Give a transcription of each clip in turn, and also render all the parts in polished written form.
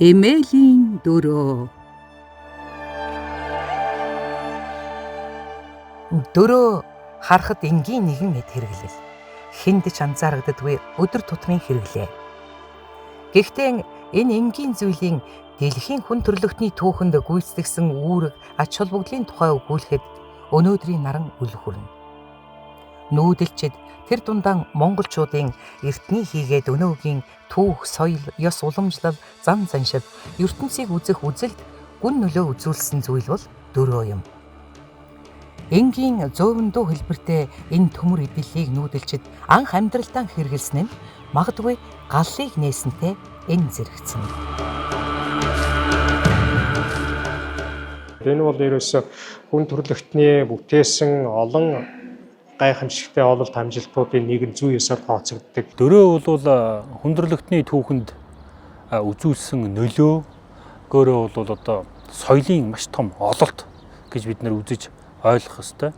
Эмээлийн дөрөө. Дөрөө харахад энгийн нэгэн мэд хэрэглэл. Хэнд ч анзаарагддаггүй өдөр тутмын хэрэглээ. Гэхдээ энэ энгийн зүйлийн дэлхийн хүн төрлөختний түүхэнд гүйцэтгсэн үүрэг ач холбогдлын тухай өгүүлэхэд өнөөдрийн наран үл хүрнэ. Нүүдэлчид тэр дундаа монголчуудын эртний хийгээд өнөөгийн түүх, соёл, ёс уламжлал, зан заншил, ертөнцийг үзэх үзэлд гүн нөлөө үзүүлсэн зүйл бол дөрөө юм. Энгийн зөөвөндөө хэлбэртэй энэ төмөр эдэллийг нүүдэлчид анх амьдралдаа хэрэгэлсэн нь магадгүй галлыг нээсэнтэй энэ зэрэгцэн. Энэ бол ерөөсөө хүн төрлөختний бүтээсэн олон гайхамшигтай ололт амжилтуудын нэгэн зүй ёсоор тооцогддог. Дөрөө бол хүн төрлөختний түүхэнд үзүүлсэн нөлөөгөөрөө бол одоо соёлын маш том ололт гэж бид нар үзэж ойлгох ёстой.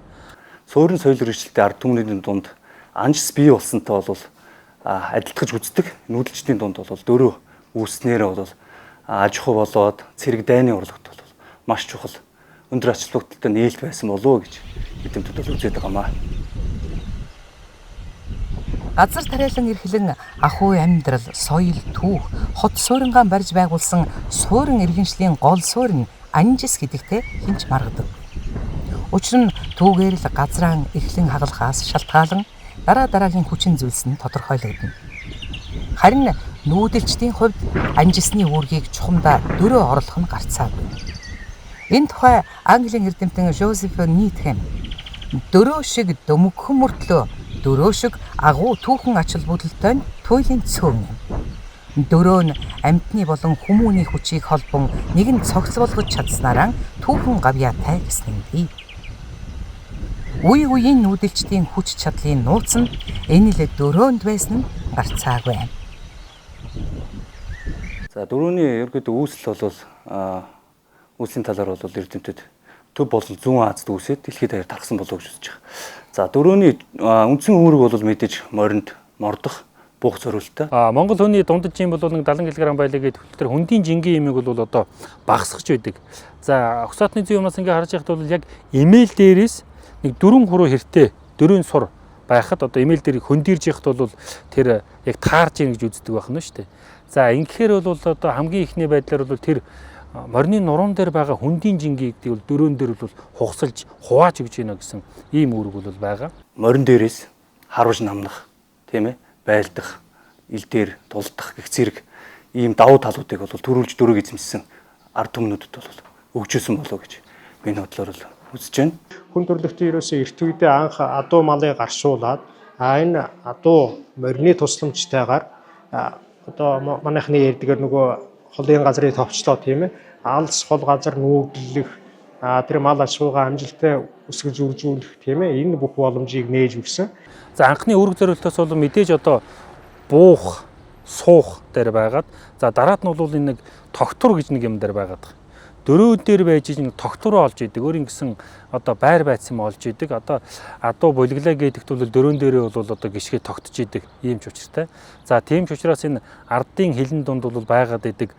Суурин соёл эрхчлэлтэй ард түмнийн дунд анжис бий болсонтой бол адилтгаж үздэг. Нүүдэлчдийн дунд бол дөрөө үүснээр бол аж ахуй болоод цэрэг дайны урлагт бол маш чухал өндөр ач холбогдолтой нээлт байсан болов уу гэж эдэмтэд бол үзээд байгаамаа. Газар тариалан эрхлэн ахуй амьдрал, соёл, түүх, хот суурингаан барьж байгуулсан суурин иргэншлийн гол суурин анжис гэдэгтэй хинч маргадаг. Учир нь түүгээр л газраан эрхлэн хагалахаас шалтгаалan дараагийн хүчин зүйлс нь тодорхойлогдно. Харин нүүдэлчдийн хувьд анжисны үүргийг чухамдаа дөрөө орлох нь гарцаагүй. Энэ тухай Английн эрдэмтэн Жозеф Нитхэм дөрөө шиг дөмөгхөн мөртлөө дөрөө шиг агуу түүхэн ач холбогдолтой нь туйлын цөөн юм. Дөрөө нь амьтны болон хүмүүний хүчийг холбон нэгэн цогц болгож чадсанараа түүхэн гавьяатай гэсэн юм. Үе үеийн нүүдэлчдийн хүч чадлын нууц нь энэ л дөрөөнд байсан нь гарцаагүй. За дөрөвний ерөөдөө үүсэл бол үүслийн талаар бол эрдэмтэд төв болон зүүн Азид үүсээд дэлхийд даяар тархсан болов гэж үзэж байгаа. За дөрөвний үндсэн үүрэг бол мэдээж моринд мордох бух зориултаа. Монгол хүний дундаж юм бол нэг 70 кг байлаа гэдэг тэр хөндийн жингийн имийг бол одоо багасгаж байдаг. За огсоотны зүй юмнаас ингээ харж яхад бол яг эмээл дээрээс нэг 4 хуруу хэртэй 4 сур байхад одоо эмээл дээрийг хөндөрж яхад бол тэр яг таарж ийн гэж үздэг байх нь шүү дээ. За ингэхээр бол одоо хамгийн ихний байдлаар бол тэр морины нуруунд дээр байгаа хөндийн жингийг бол дөрөөн дээр бол хугасалж хувааж өгч гинэ гэсэн ийм үүрэг бол байгаа. Морин дээрээс харваж намнах, тийм ээ, байлдах, ил дээр тулдах гэх зэрэг ийм давуу талуудыг бол төрүүлж дөрөг эзэмшсэн ард түмнүүдэд бол өгчөөсөн болов гэж миний бодлоор л үзэж байна. Хүн төрлөختийн ерөөсөө эрт үедээ анх адуу малыг гаршуулад энэ адуу морины тусламжтайгаар одоо манайхны ярьдгаар нөгөө холын газрыг товчлоо тийм ээ, алс хол газар нүүдлэх тэр мал аж ахуйгаа амжилттай өсгөж үржүүлэх тийм ээ, энэ бүх боломжийг нээж өгсөн. За анхны үүрэг зориултаас бол мэдээж одоо буух, суух дээр байгаад за дараад нь бол энэ нэг тогтвор гэж нэг юм дээр байгаад байгаа. Дөрөв дээр байж нэг тогтвор олж идэг. Өөрийн гэсэн одоо байр байцсан олж идэг. Одоо адуу булиглаа гэдэгт бол дөрөөн дээрээ бол одоо гიშгэ тогтож идэг ийм ч учиртай. За тийм ч учраас энэ ардын хилэн дунд бол байгаад идэг.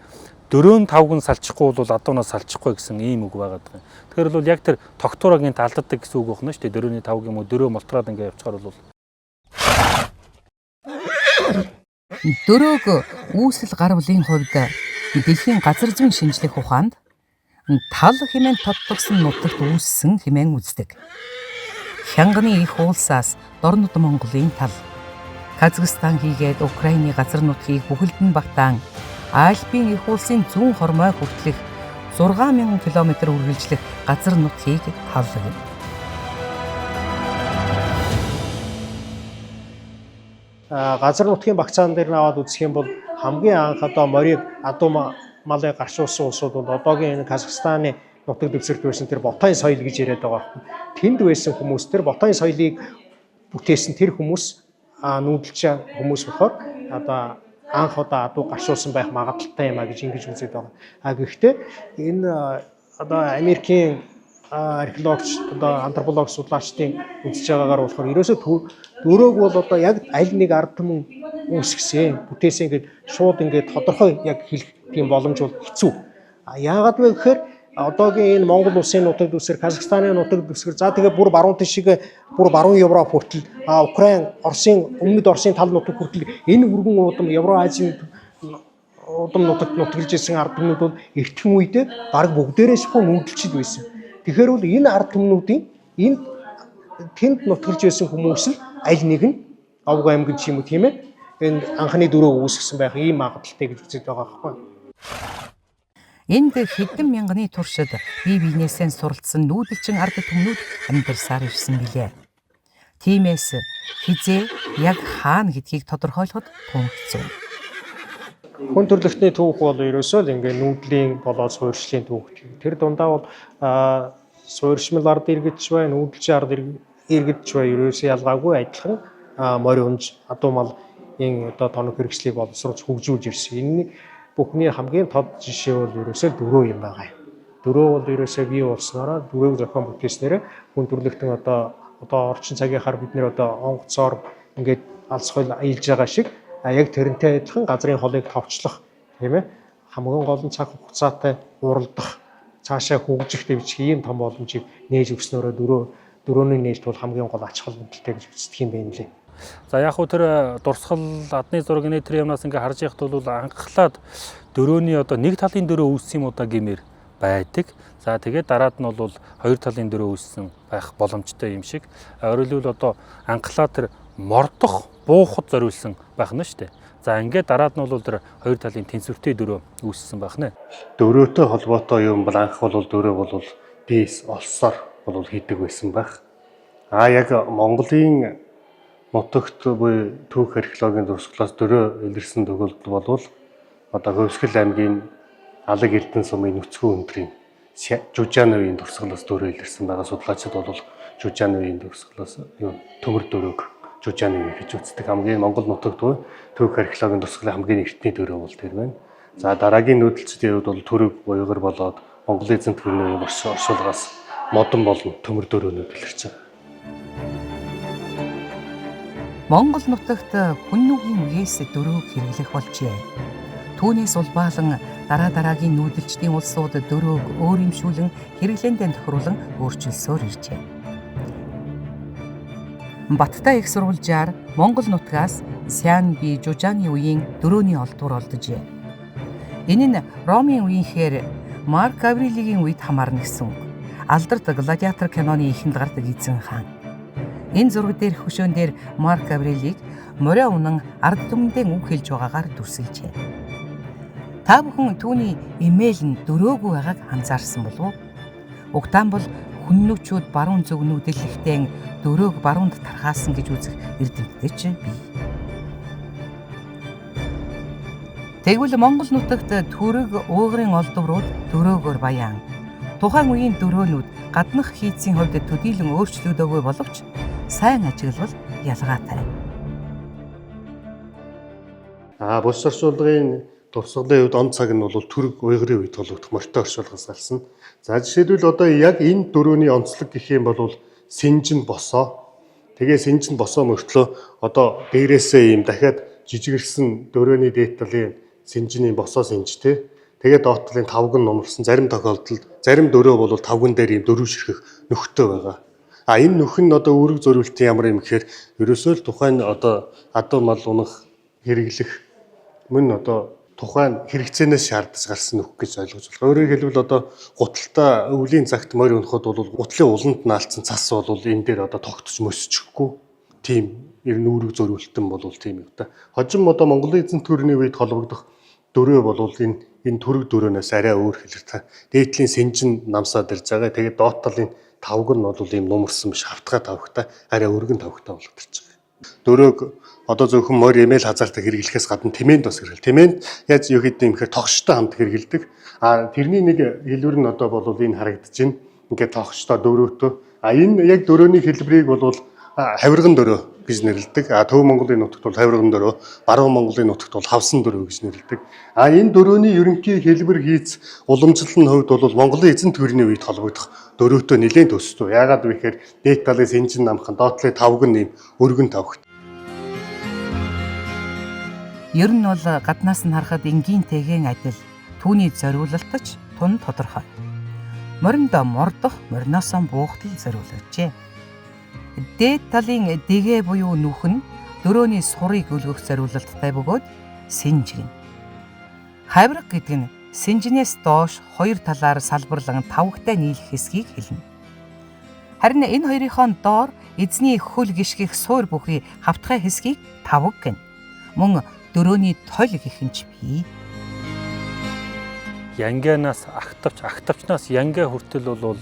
Дөрөөн тавг нь салчихгүй бол адуунаас салчихгүй гэсэн ийм үг байгаад байгаа. Тэгэхээр бол яг тэр тогтворыг энэ алддаг гэсэн үг байна шүү дээ. Дөрөөний тавг юм уу дөрөө молтроод ингэ явчихаар бол Дөрөөг үүсэл гарвлын хувьд дэлхийн газар зүйн шинжлэх ухаанд тал хэмээн тодтогсон нутагт үүссэн хэмээн үздэг. Хянганы их уулсаас дорнод Монголын тал, Казахстан хийгээд Украины газар нутгийг бүхэлд нь багтаан Альпийн их уулсын зүүн хормой хүртэлх 6000 км үргэлжлэх газар нутгийг халлагна. Газар нутгийн багцаан дээр наваад үзэх юм бол хамгийн анх одоо морийг адуу малыг гаршуулсан улсууд бол одоогийн энэ Казахстаны нутагт өвсөрд байсан тэр ботайн соёл гэж яриад байгаа. Тэнд байсан хүмүүс тэр ботайн соёлыг бүтээсэн тэр хүмүүс нүүдэлч хүмүүс болохоор одоо анх удаа адуу гаршуулсан байх магадaltaй юм а гэж ингэж үзээд байгаа. Гэхдээ энэ одоо Америкийн археологч одоо антрополог судлаачдын үзэж байгаагаар болохоор ерөөсөө дөрөөг бол одоо яг аль нэг ард түмэн үүсгэсэн бүтээсэн ингээд шууд ингээд тодорхой яг хэлэх тийм боломж бол хэцүү. Яагаад вэ гэхээр одоогийн энэ Монгол улсын нутаг дэвсгэр, Казахстаны нутаг дэвсгэр, за тэгээ бүр баруун тишээ бүр баруун Европ хүртэл, Украин, Оросын өмнөд Оросын тал нутаг хүртэл энэ өргөн удам Евразийн удам нутаглаж ирсэн ард түмнүүд бол эртхэн үедээ бараг бүгдээрээ шахуу нүүдэлчд байсан. Тэгэхээр бол энэ ард түмнүүдийн энэ тэнд нутаглаж байсан хүмүүс л аль нэг нь Овг аймгийн ч юм уу тийм ээ энэ анхны дөрөө үүсгэсэн байх ийм магадaltaй гэж үзэж байгаа байхгүй. Энд хэдэн мянганы туршид бие биенээсээ суралцсан нүүдэлчин ард түмнүүд амьдарсаар ирсэн билээ. Тиймээс хизээ яг хаана гэдгийг тодорхойлоход тун хэцүү. Хүн төрөлхтний түүх бол ерөөсөө л ингээ нүүдлийн болоод суурьшлийн түүх. Тэр дундаа бол суурьшмал ард иргэдч бай, нүүдэлчин ард иргэдч бай ерөөсөө ялгаагүй адилхан морь унж адуу малын одоо тоног хэрэгслийг боловсруулж хөгжүүлж ирсэн. Энэ бүхний хамгийн тод жишээ бол ерөөсөө дөрөв юм байгаа. Дөрөв бол ерөөсөө бий болсноороо дөрөв зохион бүтээснээр хүн төрөлхтөн одоо орчин цагийнхаар бид нэр одоо онгоцоор ингээд алс хол аялж байгаа шиг яг тэрнтэй адилхан газрын холыг товчлох тийм ээ хамгийн гол нь цаг хугацаатай уралдах цаашаа хөгжих дэвчих ийм том боломжийг нээж өгснөөрөө дөрөвний нээлт бол хамгийн гол ач холбогдолтой гэж үздэг юм байна лээ. За яг хөө тэр дурсгал адны зураг нэтэр юмнаас ингээ харж яхад бол анхлаад дөрөөний одоо нэг талын дөрөө үүссэн юм удаа гэмээр байдаг. За тэгээд дараад нь бол хоёр талын дөрөө үүссэн байх боломжтой юм шиг. Өөрөлдвөл одоо анхлаад тэр мордох, буухад зориулсан байх нь шүү дээ. За ингээд дараад нь бол тэр хоёр талын тэнцвэртэй дөрөө үүссэн байх нэ. Дөрөөтэй холбоотой юм бол анх бол дөрөө бол бийс олсоор бол хийдэг байсан байх. Яг Монголын нутагт буй түүх археологийн дурсгалаас дөрөө илэрсэн төгөлд бол одоо Хөвсгөл аймгийн Алаг Эрдэнэ сумын нүцгэн өндрийн Жужааны үеийн дурсгалаас дөрөө илэрсэн байгаа судлаачид бол Жужааны үеийн дурсгалаас төмөр дөрөөг Жужааны үе гэж үздэг. Хамгийн Монгол нутагт буй түүх археологийн дурсгалын хамгийн эртний дөрөө бол тэр байна. За дараагийн нүүдэлчдийн хувьд бол төрөг буйгар болоод Монголын эзэн төрний оршуулгаас модон болон төмөр дөрөөнүүд илэрч байгаа. Монгол нутагт хүннүүгийн үеэс дөрөөг хэрэглэх болжээ. Түүнээс улбаалan дараагийн нүүдэлчдийн улсууд дөрөөг өөрөмшүүлэн хэрэглээндээ тохируулан өөрчилсөөр иржээ. Баттай их сурвалжаар Монгол нутгаас Сян би Жужааны үеийн дөрөөний олдвор олджээ. Энэ нь Ромын үеийнхээр Марк Аврелигийн үед хамаарна гэсэн үг. Алдарт гладиатор киноны эхэнд гардаг эзэн хаан. Энэ зураг дээрх хөшөөн дээр Марк Аврелиг морио унан ард түмэндээ үг хэлж байгаагаар дүрсэлжээ. Та бүхэн түүний имэйл нь дөрөөгүй байгааг анзаарсан болов уу? Угтаан бол хүннүүчүүд баруун зүг нүүдэллэхдээ дөрөөг баруунд тархаасан гэж үзэх эрдэмтдээ ч бий. Тэгвэл Монгол нутагт төрөг уугарын олдврууд дөрөөгөр баян. Тухайн үеийн дөрөөнүүд гаднах хийцийн хувьд төдийлөн өөрчлөгдөөгүй боловч сайн ажиглал ялгаатай. Бус орчуулгын дурсгалын үед он цаг нь бол төрөг уйгарын үед толгодох морьтой орчуулгаас алсан. За жишээлбэл одоо яг энэ дөрөвний онцлог гэх юм бол Синжин босоо. Тэгээ Синжин босоо мөртлөө одоо дээрээсээ ийм дахиад жижигэрсэн дөрөөний дээд талын Синжиний босоо синжтэй. Тэгээ доот талын тавган нумарсан зарим тохиолдолд зарим дөрөө бол тавган дээр ийм дөрөв ширхэх нөхтэй байгаа. Энэ нөх нь одоо үүрэг зориултын ямар юм гэхээр ерөөсөө л тухайн одоо адуу мал унах хэрэглэх мөн одоо тухайн хэрэгцээнээс шаардаж гарсан нөх гэж ойлгож байна. Өөрөөр хэлбэл одоо гуталтаа өвлийн цагт морь унахад бол гутлын уланд наалцсан цас бол энэ дээр одоо тогтож мөсчихгүй тийм ер нь үүрэг зориултан бол тийм юм да. Хожим одоо Монголын эзэн төрний үед холбогдох дөрөө бол энэ төрөг дөрөөнөөс арай өөр хэлэртэй. Дээдлийн Синжин намсаад ирж байгаа. Тэгээд доот талын тавг нь бол ийм нумарсан биш хавтгай тавгтай арай өргөн тавгтай болгож байгаа. Дөрөөг одоо зөвхөн морь эмээл хазаартай хэрэглэхээс гадна тэмээнд бас хэрэгэл. Тэмээнд яаж юу гэдэг юм гэхээр тогштой хамт хэрэгэлдэг. Тэрний нэг хэлбэр нь одоо бол энэ харагдаж байна. Ингээд тогштой дөрөөтэй. Энэ яг дөрөөний хэлбэрийг бол хавирган дөрөө гэж нэрлэдэг. Төв Монголын нутагт бол хавирган дөрөө, баруун Монголын нутагт бол хавсан дөрөө гэж нэрлэдэг. Энэ дөрөөний ерөнхий хэлбэр хийц уламжлалын хувьд бол Монголын эзэн төрний үед холбогдох дөрөөтэй нэлээд төстэй. Яагаад вэ гэхээр дээд талын Синжин намхан, доод талын тавган нэм өргөн тавхт. Ер нь бол гаднаас нь харахад энгийнтэйгэн адил Түүний зориулалтч тун тодорхой. Мориндоо мордох, мориноосоо буухтал зориулжээ. Дээд талын дэгээ буюу нүх нь дөрөөний сурыг өлгөх зориулалттай бөгөөд синжигнэ. Хавирга гэдэг нь синжинээс доош хоёр талаар салбарлан тавгтай нийлэх хэсгийг хэлнэ. Харин энэ хоёрынхон доор эзний хөл гიშгэх суур бүхий хавтгай хэсгийг тавг гэнэ. Мөн дөрөөний толь гэх нь ч бий. Янгианаас агтавчнаас янга хүртэл бол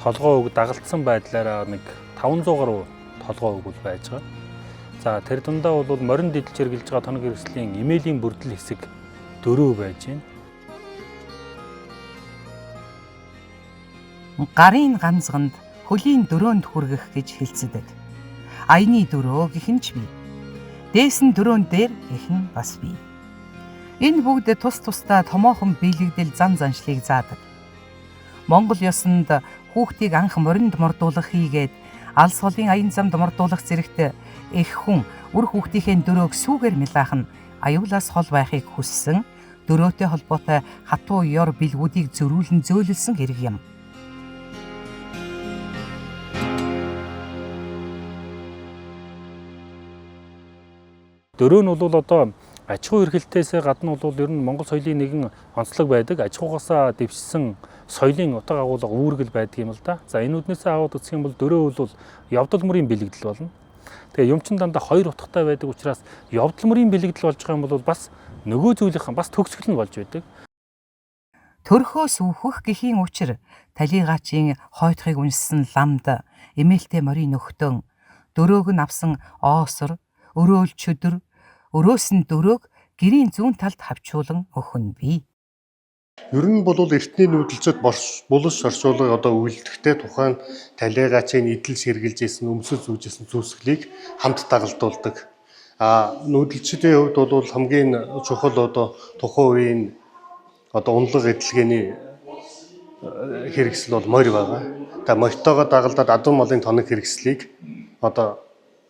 толгой үг дагалдсан байдлаараа нэг 500 гаруй толгой үг байж байгаа. За тэр дундаа бол морин дидэлж хэрглэж байгаа тоног хэрэгслийн эмээлийн бүрдэл хэсэг 4 байж байна. Гарын ганцганд хөлийн дөрөөнд хүргэх гэж хэлцдэг. Аяны дөрөө гэх нь ч бий. Дээс нь дөрөөн дээр гэх нь бас бий. Энэ бүгд тус тусдаа томоохон биелэгдэл зан заншлыг заадаг. Монгол ёсонд хүүхдийг анх моринд мордуулах хийгээд алс холын аян замд мордуулах зэрэгт эх хүн үр хүүхдийнхээ дөрөөг сүүгээр милаах нь аюулаас хол байхыг хүссэн дөрөөтэй холбоотой хатуу ёр бэлгүүдийг зөрүүлэн зөөлөлсөн хэрэг юм. Дөрөв нь бол одоо аж ахуй эрхлэлтээс гадна бол ер нь Монгол соёлын нэгэн онцлог байдаг. Аж ахуйгаас дэвшсэн соёлын утга агуулга үүргэл байдаг юм л да. За энэ үднээсээ аваад үзэх юм бол дөрөв бол явдал мөрийн бэлэгдэл болно. Тэгээ юмчин дандаа хоёр утгатай байдаг учраас явдал мөрийн бэлэгдэл болж байгаа юм бол бас нөгөө зүйлийнхэн бас төгсгөл нь болж байдаг. Төрхөөс үхэх гэхийн учир талигаачийн хойтхыг уншсан ламд эмээлтэй морийн нөхтөн дөрөөг нь авсан оосор өрөөл чөдөр өрөөс нь дөрөөг гэрийн зүүн талд хавчуулан өхөн бий. Ер нь бол эртний нүүдэлцэд булш орчуулга одоо үйлдэхдээ тухайн талигаачийн идэл сэргэлж исэн өмсөж зүүжсэн зүсгэлийг хамт дагалдуулдаг. Нүүдэлчдийн хувьд бол хамгийн чухал одоо тухайн үеийн одоо унлаг эдлгээний хэрэгсэл бол морь байгаа. Тэгээ морьтойгоо дагалдаад адуу малын тоног хэрэгслийг одоо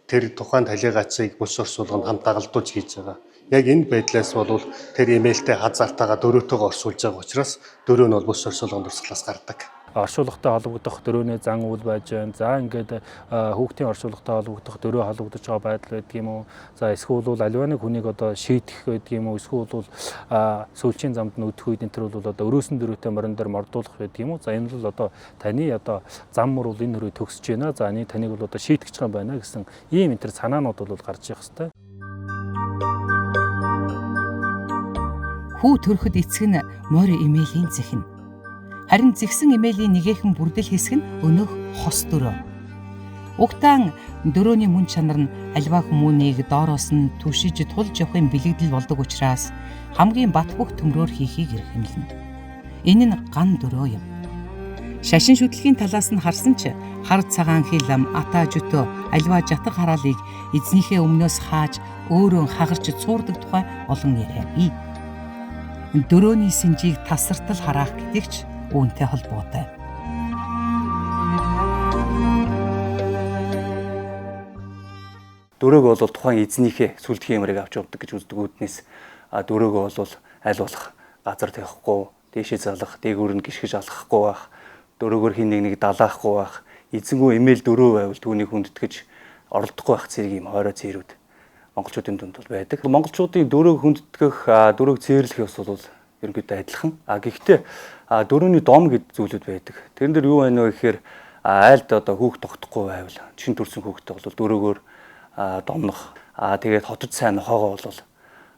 тэр тухайн талигаачийг булш орчуулганд хамт дагалдуулж хийж байгаа. Яг энэ байдлаас бол тэр эмээлтэй хазаартайгаа дөрөвтэйгээ оршуулж байгаа учраас дөрөв нь бол булш орчуулганд дурсгалаас гардаг. Оршуулгатай холбогдох дөрөвний зан үйл байж байна. За ингээд хүүхдийн оршуулгатай холбогдох дөрөв холбогдож байгаа байдал байдаг юм уу? За эсвэл аливаа нэг хүнийг одоо шийдэх байдаг юм уу? Эсвэл сүүлчийн замд нь өдөх үед энэ төр бол одоо өрөөсөн дөрөвтэй морин дээр мордуулах байдаг юм уу? За энэ бол одоо таны одоо зам мөр бол энэ хөрөй төгсөж байна. За таныг бол одоо шийдэх гэж байна гэсэн ийм энэ төр санаанууд бол гарч ирэх хэвээр. Хүү төрөхөд эцэг нь морь эмээлийн зэхэн. Харин зэгсэн эмээлийн нэгэхэн бүрдэл хэсэг нь өнөөх хос дөрөө. Угтаан дөрөөний мөн чанар нь альва хүмүүнийг доороос нь түшиж тулж явахын бэлэгдэл болдог учраас хамгийн бат бөх төмрөөр хийхийг эрхэмлэнэ. Энэ нь ган дөрөө юм. Шашин шүтлэгийн талаас нь харсан ч хар цагаан хил ата жөтөө альва жатар хараалыг эзнийхээ өмнөөс хааж өөрөө хагарч цуурдаг тухай олон яриа бий. Дөрөөний синжийг тасартал хараах гэдэгч үүнтэй холбоотой. Дөрөөг бол тухайн эзнийхээ сүлдхийн ямарыг авч явдаг гэж үздэг үүднээс дөрөөгөө бол аль болох газар тавихгүй, дээшээ залах, дээгүүр нь гიშгэж алхахгүй байх, дөрөөгөр хин нэг далаахгүй байх, эзэнгүү эмээл дөрөө байвал түүнийг хүндэтгэж оролдохгүй байх зэрэг юм хойроо цээрүүд монголчуудын дунд бол байдаг. Монголчуудын дөрөөг хүндэтгэх, дөрөөг цээрлэх ёс бол ерөнхийдөө адилхан. Гэхдээ дөрөвний дом гэдэг зүйлүүд байдаг. Тэрэн дээр юу байна вэ гэхээр айлд одоо хүүхд тогтохгүй байвал чин төрсэн хүүхдтэй бол дөрөөгөөр домнох. Тэгээд хотод сайн нохоогоо бол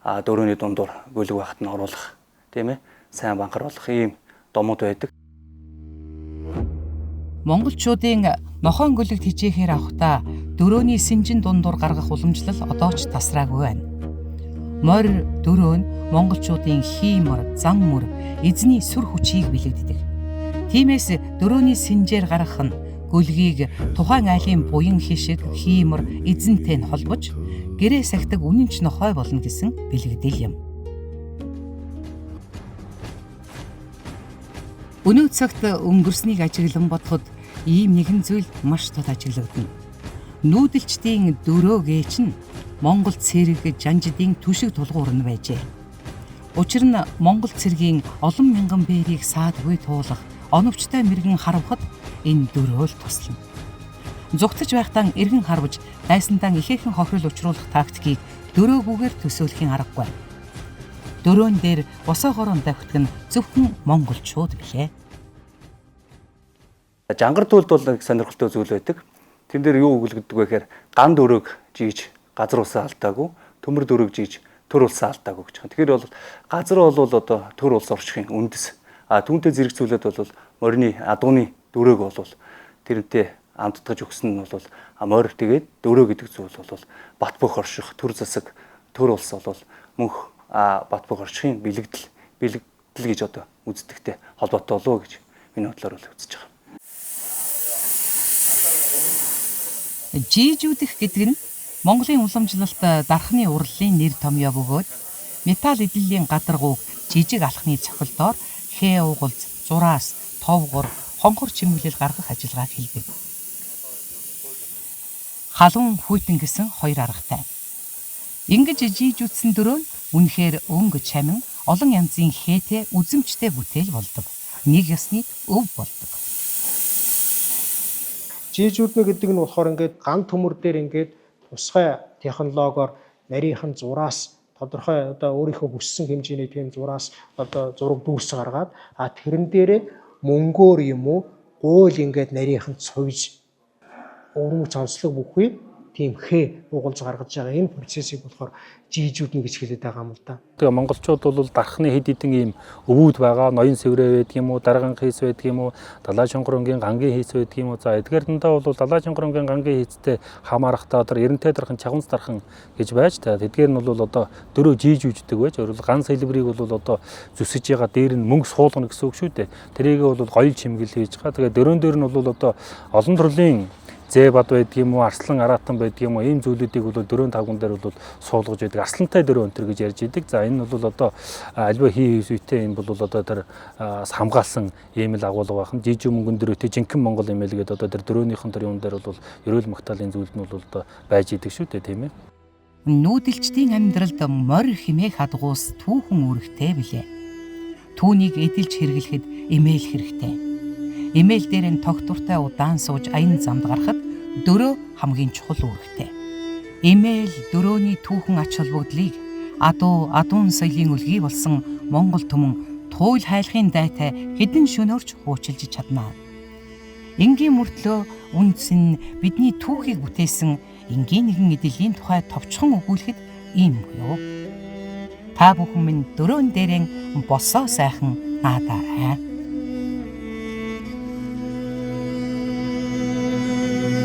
дөрөвний дундуур гөлөг байхад нь оруулах, тийм ээ, сайн банхаруулах ийм домууд байдаг. Монголчуудын нохоон гөлөгт хичээхээр авахдаа дөрөөний синжин дундуур гаргах уламжлал одоо ч тасраагүй байна. Морь дөрөө нь монголчуудын хиймор, зан мөр, эзний сүр хүчийг бэлэгддэг. Тиймээс дөрөөний синжээр гаргах нь гөлгийг тухайн айлын буян хишиг, хиймор, эзэнтэй нь холбож гэрээ сахидаг үнэнч нохой болно гэсэн бэлэгдэл юм. Өнөө цагт өнгөрснийг ажиглан бодоход ийм нэгэн зүйл маш тод ажиглагдана. Нүүдэлчдийн дөрөө гээч нь Монгол цэрэг жанжидын түшиг тулгуур нь байжээ. Учир нь Монгол цэргийн олон мянган бээрийг саадгүй туулах оновчтой мэрэгэн харвахад энэ дөрөөл туслана. Зүгтж байхдаа эргэн харваж дайсандаа ихээхэн хохирол учруулах тактикийг дөрөөгүйгээр төсөөлөхийн аргагүй. Дөрөөн дээр босоо хорон давхитг нь зөвхөн монголчууд билээ. Жангар туйлд бол нэг сонирхолтой зүйл байдаг. Тэн дээр юу өгүүлэгддэг вэ гэхээр ган дөрөг жийж газар усаа алдаагүй, төмөр дөрөг жийж төр улсаа алдаагүй гэж байна. Тэгэхээр бол газар бол одоо төр улс орчхийн үндэс. Түүнтэй зэрэгцүүлээд бол морины адууны дөрөг бол тэрнтэй амттгаж өгсөн нь бол морь тэгээд дөрөө гэдэг зүйл бол бат бөх орших, төр засаг, төр улс бол мөнх бат бөх оршихын бэлэгдэл гэж одоо үздэгтэй холбоотой болов гэж миний бодлоор бол үзэж байгаа. Жийжүүдэх гэдэг нь Монголын уламжлалт дархны урлалын нэр томьёо бөгөөд металл эдлэлийн гадаргууг жижиг алхны цохилдоор хээ угалз, зураас, товгор, хонхор чимэглэл гаргах ажиллагааг хийдэг. Халуун хүйтэн гэсэн хоёр аргатай. Ингэж жийжүүдсэн дөрөв нь үнэхээр өнгө чамин олон янзын хээтэй үзэмжтэй бүтээл болдог. Нэг ёсны өв болдог. Жийжүүднэ гэдэг нь болохоор ингээд ган төмөр дээр ингээд тусгай технологиор нарийнхан зураас тодорхой одоо өөрийнхөө хүссэн хэмжээний тийм зураас одоо зураг дүүс гаргаад тэрэн дээрээ мөнгөөр юм уу гуйл ингээд нарийнхан цовж өвөрмөц онцлог бүхий тийм хээ угалж гаргаж байгаа энэ процессыг болохоор жийжүүднэ гэж хэлээд байгаа юм л да. Тэгээ монголчууд бол дархны хэд хэдэн ийм өвүүд байгаа, ноён сэврээ байдаг юм уу, дарган хийс байдаг юм уу, далай шонгоронгийн гангийн хийс байдаг юм уу. За эдгээрдэндээ бол далай шонгоронгийн гангийн хийстэй хамаарахтаа одоо эрентэй дархан, чагунц дархан гэж байж та. Эдгээр нь бол одоо дөрөв жийжүүждэг байж, өөрөөр ган сэлбэрийг бол одоо зүсэж байгаа дээр нь мөнгө суулгана гэсэн үг шүү дээ. Тэрийг бол гоёл чимгэл хийж байгаа. Тэгээ дөрөөн дээр нь бол одоо олон төрлийн зээ бад байдаг юм уу, арслан аратан байдаг юм уу, ийм зүйлүүдийг бол дөрөв тавган дээр бол суулгаж байдаг. Арслантай дөрөв өнтер гэж ярьж байдаг. За энэ бол одоо альва хийсүйтэй энэ бол одоо тэр хамгаалсан ийм л агуулга байх нь. Жижиг мөнгөн дөрөвтэй жинхэнэ Монгол юм л гэдэг одоо тэр дөрөөнийхэн тэр юм дээр бол ерөөл магтаалын зүйл нь бол одоо байж идэг шүү дээ, тийм ээ. Нүүдэлчдийн амьдралд морь хэмээх хадгуус түүхэн үүрэгтэй билээ. Түүнийг эдэлж хэрэглэхэд эмээл хэрэгтэй. Эмээл дээр нь тогтвортой удаан сууж аян замд гарахад дөрөө хамгийн чухал үүрэгтэй. Эмээл дөрөөний түүхэн ач холбогдлыг адуун соёлын үлгий болсон Монгол түмэн туйл хайлахын дайтай хэдэн шөнөөрч хуучилж чаднаа. Энгийн мөртлөө үндэс нь бидний түүхийг бүтээсэн энгийн нэгэн эдлийн тухай товчхон өгүүлэхэд ийм юу? Та бүхэн минь дөрөөн дээрэн босоо сайхан наадаарай.